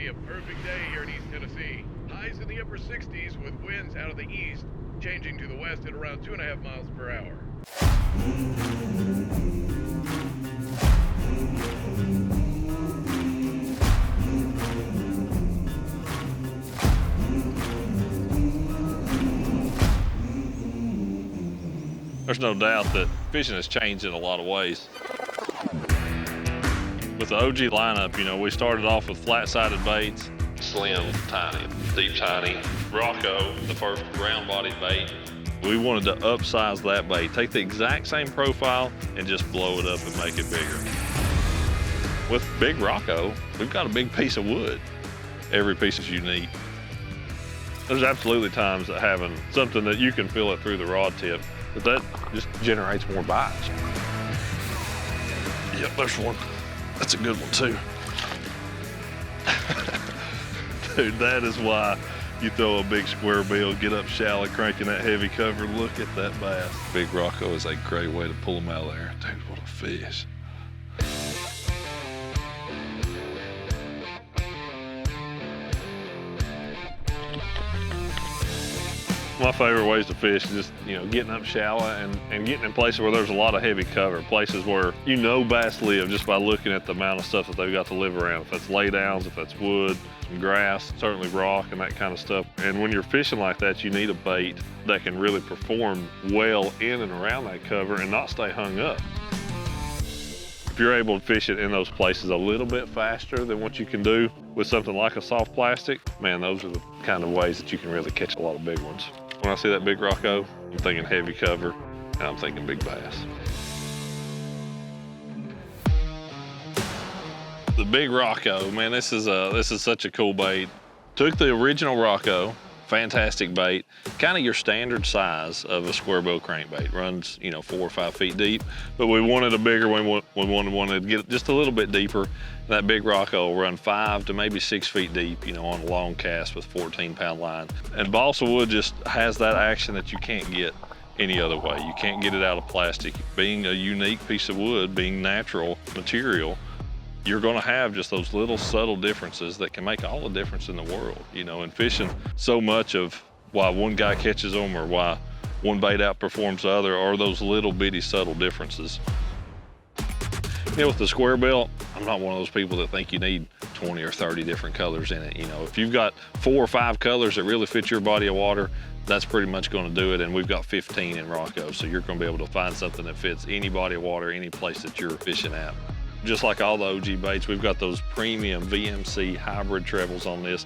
be a perfect day here in East Tennessee. Highs in the upper 60s with winds out of the east, changing to the west at around 2.5 miles per hour. There's no doubt that fishing has changed in a lot of ways. With the OG lineup, you know, we started off with flat-sided baits, slim, tiny, deep, tiny. Rocco, the first round-bodied bait. We wanted to upsize that bait, take the exact same profile and just blow it up and make it bigger. With Big Rocco, we've got a big piece of wood. Every piece is unique. There's absolutely times that having something that you can feel it through the rod tip, but that just generates more bites. Yep, there's one. That's a good one too. Dude, that is why you throw a big square bill, get up shallow, cranking that heavy cover. Look at that bass. Big Rocco is a great way to pull them out of there. Dude, what a fish. My favorite ways to fish is just, you know, getting up shallow and getting in places where there's a lot of heavy cover, places where you know bass live just by looking at the amount of stuff that they've got to live around. If that's laydowns, if that's wood, some grass, certainly rock and that kind of stuff. And when you're fishing like that, you need a bait that can really perform well in and around that cover and not stay hung up. If you're able to fish it in those places a little bit faster than what you can do with something like a soft plastic, man, those are the kind of ways that you can really catch a lot of big ones. When I see that Big Rocco, I'm thinking heavy cover, and I'm thinking big bass. The Big Rocco, man, this is such a cool bait. Took the original Rocco, fantastic bait, kind of your standard size of a square bill crankbait. Runs, you know, 4 or 5 feet deep, but we wanted a bigger one. We wanted to get just a little bit deeper. That Big Rocco will run 5 to maybe 6 feet deep, you know, on a long cast with 14-pound line. And balsa wood just has that action that you can't get any other way. You can't get it out of plastic. Being a unique piece of wood, being natural material, you're gonna have just those little subtle differences that can make all the difference in the world. You know, in fishing, so much of why one guy catches them or why one bait outperforms the other are those little bitty subtle differences. You know, with the square bill, I'm not one of those people that think you need 20 or 30 different colors in it. You know, if you've got 4 or 5 colors that really fit your body of water, that's pretty much gonna do it. And we've got 15 in Rocco, so you're gonna be able to find something that fits any body of water, any place that you're fishing at. Just like all the OG baits, we've got those premium VMC hybrid trebles on this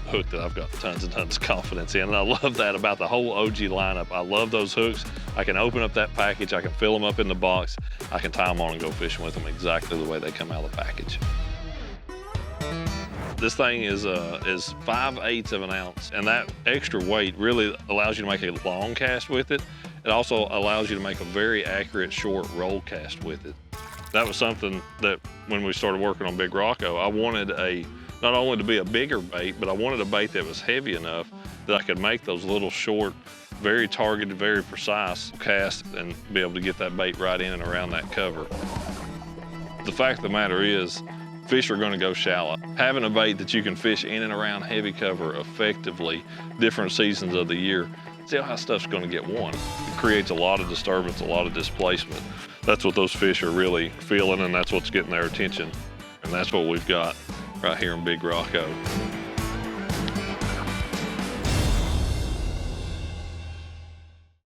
hook that I've got tons and tons of confidence in. And I love that about the whole OG lineup. I love those hooks. I can open up that package, I can fill them up in the box, I can tie them on and go fishing with them exactly the way they come out of the package. This thing is 5/8 of an ounce, and that extra weight really allows you to make a long cast with it. It also allows you to make a very accurate short roll cast with it. That was something that when we started working on Big Rocco, I wanted not only to be a bigger bait, but I wanted a bait that was heavy enough that I could make those little short, very targeted, very precise casts and be able to get that bait right in and around that cover. The fact of the matter is, fish are gonna go shallow. Having a bait that you can fish in and around heavy cover effectively, different seasons of the year, see how stuff's gonna get won. It creates a lot of disturbance, a lot of displacement. That's what those fish are really feeling, and that's what's getting their attention. And that's what we've got right here in Big Rocco.